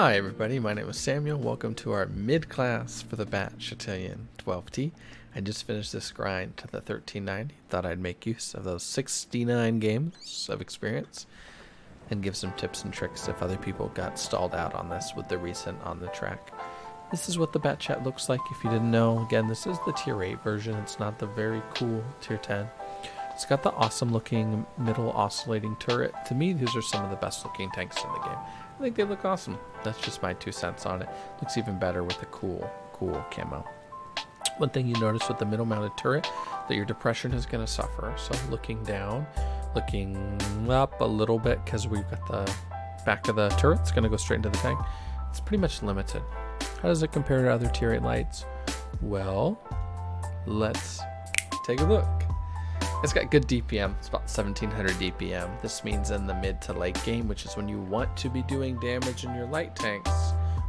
Hi everybody, my name is Samuel. Welcome to our mid-class for the Bat Châtillon 12T. I just finished this grind to the 1390. Thought I'd make use of those 69 games of experience and give some tips and tricks if other people got stalled out on this with the recent on the track. This is what the Bat Chat looks like if you didn't know. Again, this is the tier 8 version. It's not the very cool tier 10. It's got the awesome looking middle oscillating turret. To me, these are some of the best looking tanks in the game. I think they look awesome. That's just my 2 cents on it. Looks even better with the cool camo. One thing you notice with the middle mounted turret, that your depression is going to suffer. So looking down, looking up a little bit, because we've got the back of the turret, it's going to go straight into the tank. It's pretty much limited. How does it compare to other tier 8 lights? Well, let's take a look. It's got good DPM. It's about 1700 DPM. This means in the mid to late game, which is when you want to be doing damage in your light tanks,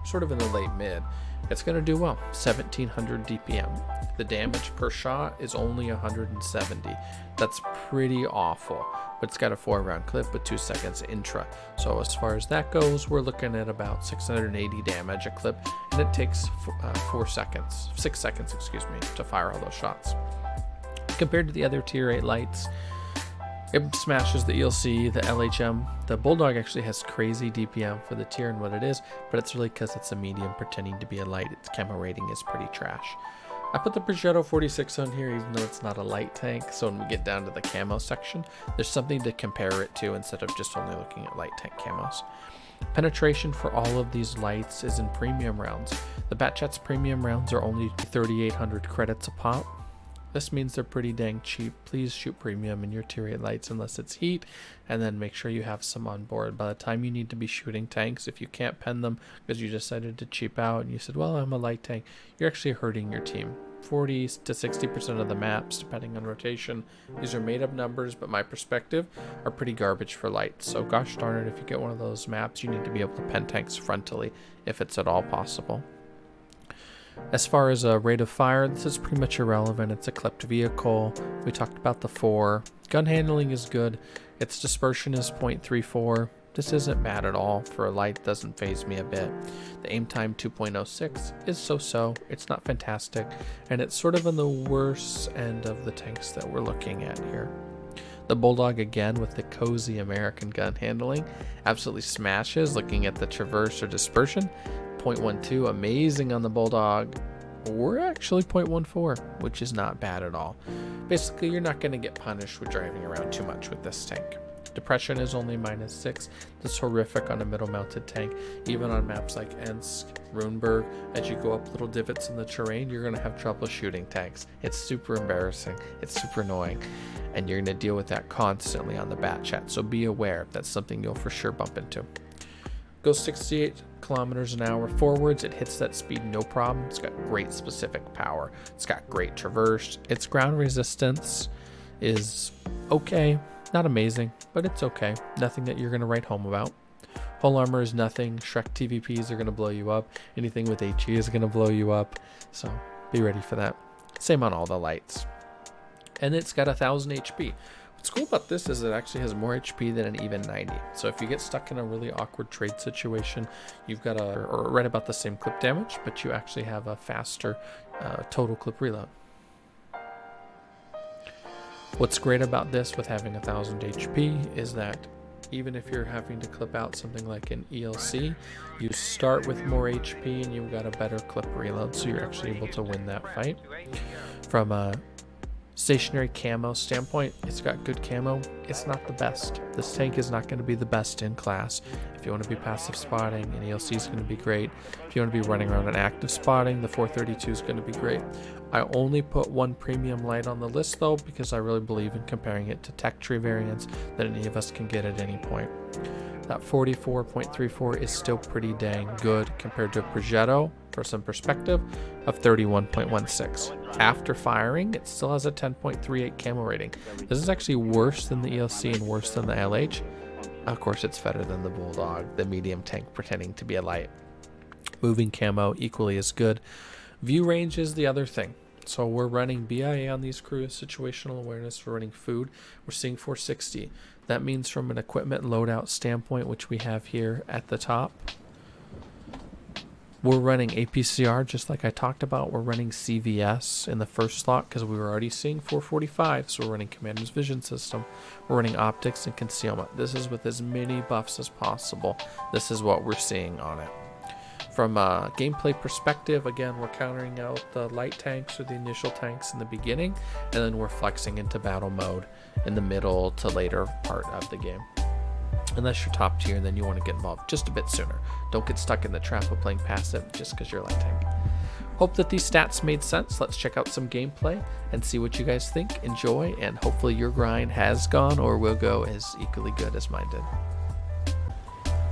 sort of in the late mid, it's going to do well. 1700 DPM. The damage per shot is only 170. That's pretty awful, but it's got a 4-round clip with 2 seconds intra. So as far as that goes, we're looking at about 680 damage a clip, and it takes 6 seconds, to fire all those shots. Compared to the other tier 8 lights, it smashes the ELC, the LHM. The Bulldog actually has crazy DPM for the tier and what it is, but it's really because it's a medium pretending to be a light. Its camo rating is pretty trash. I put the Progetto 46 on here even though it's not a light tank, so when we get down to the camo section, there's something to compare it to instead of just only looking at light tank camos. Penetration for all of these lights is in premium rounds. The Bat Chat's premium rounds are only 3,800 credits a pop. This means they're pretty dang cheap. Please shoot premium in your tier 8 lights unless it's heat, and then make sure you have some on board. By the time you need to be shooting tanks, if you can't pen them because you decided to cheap out and you said, well, I'm a light tank, you're actually hurting your team. 40 to 60% of the maps, depending on rotation. These are made up numbers, but my perspective are pretty garbage for lights. So gosh darn it, if you get one of those maps, you need to be able to pen tanks frontally if it's at all possible. As far as a rate of fire, this is pretty much irrelevant. It's a clipped vehicle. We talked about the 4. Gun handling is good. Its dispersion is 0.34. This isn't bad at all. For a light, doesn't faze me a bit. The aim time 2.06 is so-so. It's not fantastic. And it's sort of in the worst end of the tanks that we're looking at here. The Bulldog, again, with the cozy American gun handling, absolutely smashes. Looking at the traverse or dispersion, 0.12, amazing on the Bulldog. We're actually 0.14, which is not bad at all. Basically, you're not going to get punished with driving around too much with this tank. Depression is only -6. That's horrific on a middle mounted tank. Even on maps like Ensk, Runeberg, as you go up little divots in the terrain, you're going to have trouble shooting tanks. It's super embarrassing. It's super annoying. And you're going to deal with that constantly on the Bat Chat. So be aware. That's something you'll for sure bump into. Goes 68 kilometers an hour forwards. It hits that speed no problem. It's got great specific power. It's got great traverse. Its ground resistance is okay. Not amazing, but it's okay. Nothing that you're going to write home about. Hull armor is nothing. Shrek TVPs are going to blow you up. Anything with HE is going to blow you up. So be ready for that. Same on all the lights. And it's got 1000 HP. What's cool about this is it actually has more HP than an even 90. So if you get stuck in a really awkward trade situation, you've got or right about the same clip damage, but you actually have a faster total clip reload. What's great about this with having 1000 HP is that even if you're having to clip out something like an ELC, you start with more HP and you've got a better clip reload, so you're actually able to win that fight. From a stationary camo standpoint, it's got good camo. It's not the best. This tank is not going to be the best in class. If you want to be passive spotting, an ELC is going to be great. If you want to be running around an active spotting, the 432 is going to be great. I only put one premium light on the list though, because I really believe in comparing it to tech tree variants that any of us can get at any point. That 44.34 is still pretty dang good compared to a Progetto, for some perspective, of 31.16. After firing, it still has a 10.38 camo rating. This is actually worse than the ELC and worse than the LH. Of course, it's better than the Bulldog, the medium tank pretending to be a light. Moving camo equally as good. View range is the other thing. So we're running BIA on these crews, situational awareness, we're running food. We're seeing 460. That means from an equipment loadout standpoint, which we have here at the top, We're running APCR just like I talked about. We're running CVS in the first slot because we were already seeing 445. So we're running Commander's Vision System. We're running Optics and Concealment. This is with as many buffs as possible. This is what we're seeing on it. From a gameplay perspective, again, we're countering out the light tanks or the initial tanks in the beginning, and then we're flexing into battle mode in the middle to later part of the game. Unless you're top tier, then you want to get involved just a bit sooner. Don't get stuck in the trap of playing passive just because you're a light tank. Hope that these stats made sense. Let's check out some gameplay and see what you guys think. Enjoy, and hopefully your grind has gone or will go as equally good as mine did.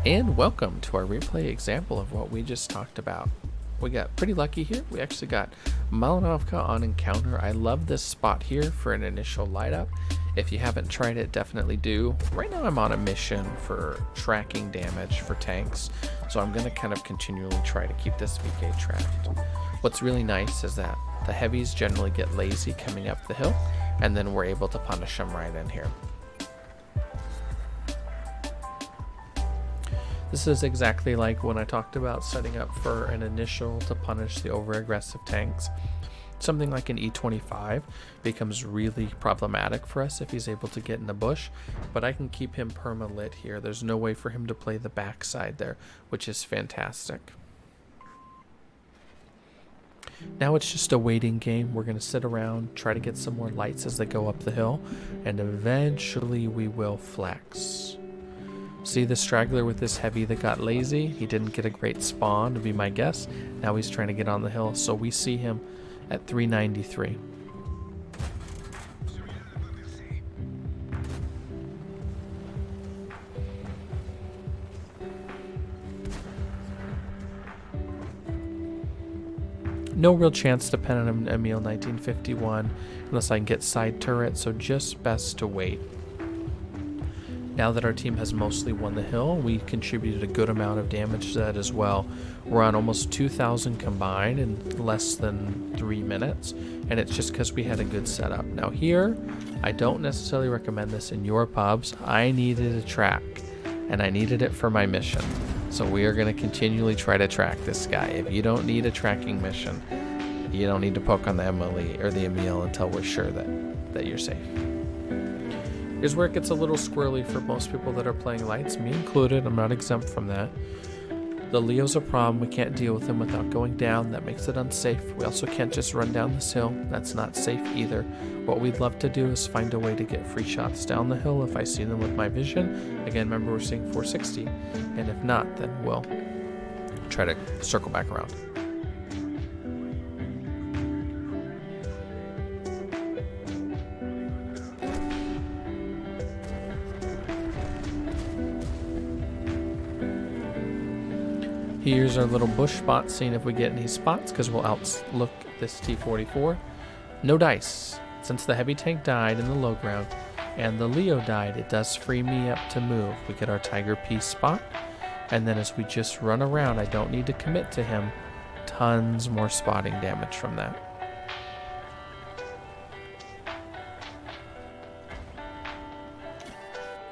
And welcome to our replay example of what we just talked about. We got pretty lucky here. We actually got Malinovka on encounter. I love this spot here for an initial light up. If you haven't tried it, definitely do. Right now I'm on a mission for tracking damage for tanks, so I'm going to kind of continually try to keep this VK tracked. What's really nice is that the heavies generally get lazy coming up the hill, and then we're able to punish them right in here. This is exactly like when I talked about setting up for an initial to punish the over-aggressive tanks. Something like an E25 becomes really problematic for us if he's able to get in the bush, but I can keep him perma-lit here. There's no way for him to play the backside there, which is fantastic. Now it's just a waiting game. We're going to sit around, try to get some more lights as they go up the hill, and eventually we will flex. See the straggler with this heavy that got lazy? He didn't get a great spawn, to be my guess. Now he's trying to get on the hill, so we see him at 393. No real chance to pen on Emil 1951 unless I can get side turret, so just best to wait. Now that our team has mostly won the hill, we contributed a good amount of damage to that as well. We're on almost 2,000 combined in less than 3 minutes, and it's just because we had a good setup. Now here, I don't necessarily recommend this in your pubs. I needed a track, and I needed it for my mission. So we are going to continually try to track this guy. If you don't need a tracking mission, you don't need to poke on the MOE or the Emil until we're sure that you're safe. Here's where it gets a little squirrely for most people that are playing lights, me included. I'm not exempt from that. The Leo's a problem. We can't deal with him without going down. That makes it unsafe. We also can't just run down this hill. That's not safe either. What we'd love to do is find a way to get free shots down the hill if I see them with my vision. Again, remember we're seeing 460. And if not, then we'll try to circle back around. Here's our little bush spot, seeing if we get any spots, because we'll outlook this T-44. No dice. Since the heavy tank died in the low ground and the Leo died, it does free me up to move. We get our Tiger P spot, and then as we just run around, I don't need to commit to him. Tons more spotting damage from that.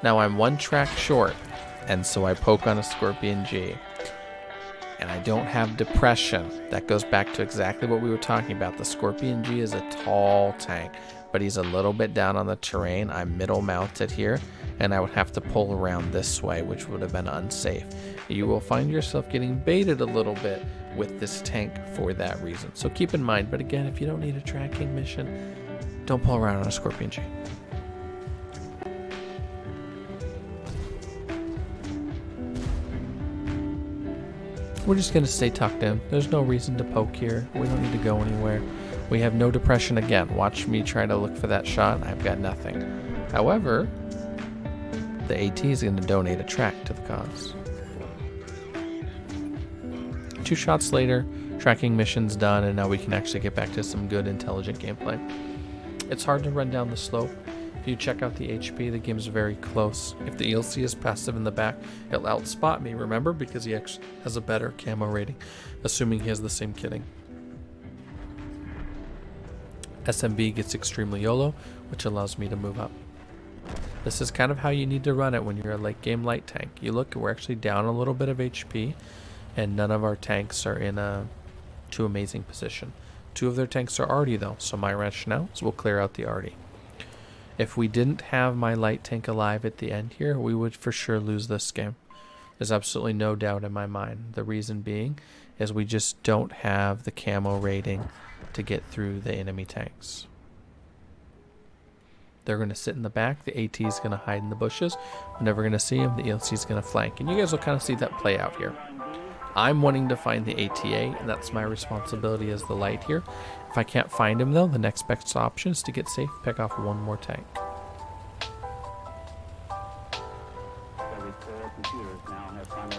Now I'm one track short, and so I poke on a Scorpion G. And I don't have depression. That goes back to exactly what we were talking about. The Scorpion G is a tall tank, but he's a little bit down on the terrain. I'm middle mounted here, and I would have to pull around this way, which would have been unsafe. You will find yourself getting baited a little bit with this tank for that reason. So keep in mind, but again, if you don't need a tracking mission, don't pull around on a Scorpion G. We're just going to stay tucked in. There's no reason to poke here. We don't need to go anywhere. We have no depression again. Watch me try to look for that shot. I've got nothing. However, the AT is going to donate a track to the cause. 2 shots later, tracking mission's done, and now we can actually get back to some good, intelligent gameplay. It's hard to run down the slope. If you check out the HP, the game's very close. If the ELC is passive in the back, he'll outspot me, remember, because he actually has a better camo rating, assuming he has the same kitting. SMB gets extremely YOLO, which allows me to move up. This is kind of how you need to run it when you're a late game light tank. You look, we're actually down a little bit of HP, and none of our tanks are in a too amazing position. 2 of their tanks are arty though, so my rationale is we'll clear out the arty. If we didn't have my light tank alive at the end here, we would for sure lose this game. There's absolutely no doubt in my mind. The reason being is we just don't have the camo rating to get through the enemy tanks. They're going to sit in the back. The AT is going to hide in the bushes. We're never going to see him. The ELC is going to flank. And you guys will kind of see that play out here. I'm wanting to find the ATA, and that's my responsibility as the light here. If I can't find him, though, the next best option is to get safe, pick off 1 more tank.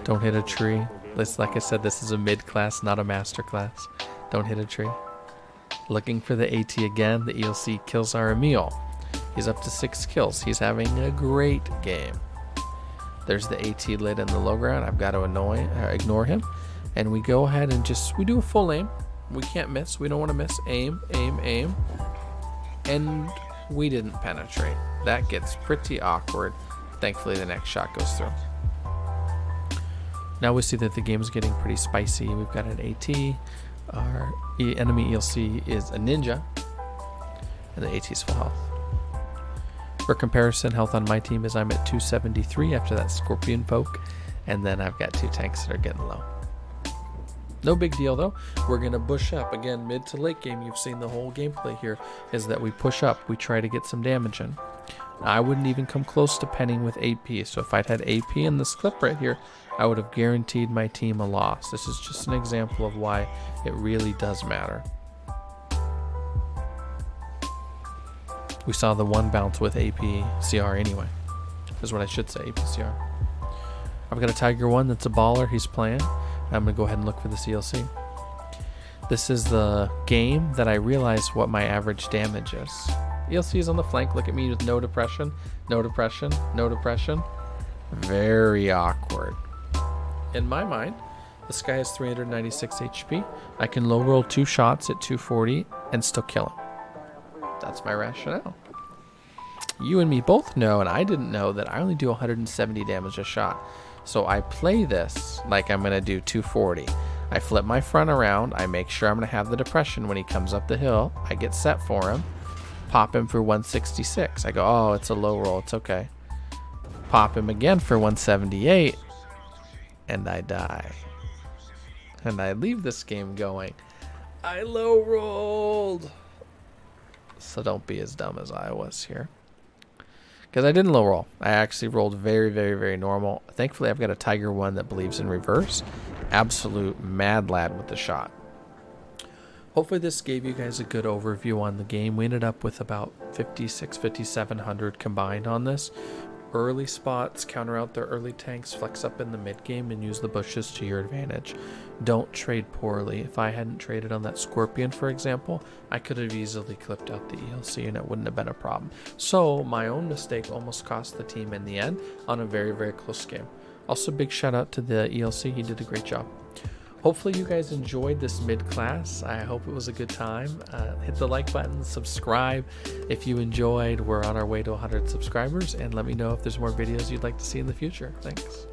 Don't hit a tree. Like I said, this is a mid-class, not a master class. Don't hit a tree. Looking for the AT again. The ELC kills our Emil. He's up to 6 kills. He's having a great game. There's the AT lit in the low ground. I've got to ignore him. And we go ahead and we do a full aim. We can't miss. We don't want to miss. Aim, aim, aim. And we didn't penetrate. That gets pretty awkward. Thankfully, the next shot goes through. Now we see that the game's getting pretty spicy. We've got an AT. Our enemy ELC is a ninja. And the AT's full health. For comparison, health on my team is I'm at 273 after that scorpion poke, and then I've got 2 tanks that are getting low. No big deal though. We're going to bush up. Again, mid to late game, you've seen the whole gameplay here, is that we push up. We try to get some damage in. I wouldn't even come close to penning with AP, so if I'd had AP in this clip right here, I would have guaranteed my team a loss. This is just an example of why it really does matter. We saw the 1 bounce with AP CR anyway, is what I should say, AP CR. I've got a Tiger 1 that's a baller. He's playing. I'm going to go ahead and look for the CLC. This is the game that I realize what my average damage is. ELC is on the flank. Look at me with no depression, no depression, no depression. Very awkward. In my mind, this guy has 396 HP. I can low roll 2 shots at 240 and still kill him. That's my rationale. You and me both know, and I didn't know, that I only do 170 damage a shot. So I play this like I'm going to do 240. I flip my front around. I make sure I'm going to have the depression when he comes up the hill. I get set for him. Pop him for 166. I go, oh, it's a low roll. It's okay. Pop him again for 178. And I die. And I leave this game going, I low rolled. So don't be as dumb as I was here. Because I didn't low roll. I actually rolled very, very, very normal. Thankfully, I've got a Tiger 1 that believes in reverse. Absolute mad lad with the shot. Hopefully this gave you guys a good overview on the game. We ended up with about 5,700 combined on this. Early spots, counter out their early tanks, flex up in the mid game, and use the bushes to your advantage. Don't trade poorly. If I hadn't traded on that Scorpion, for example, I could have easily clipped out the ELC and it wouldn't have been a problem. So my own mistake almost cost the team in the end on a very, very close game. Also, big shout out to the ELC. He did a great job. Hopefully you guys enjoyed this mid-class. I hope it was a good time. Hit the like button, subscribe if you enjoyed. We're on our way to 100 subscribers, and let me know if there's more videos you'd like to see in the future. Thanks.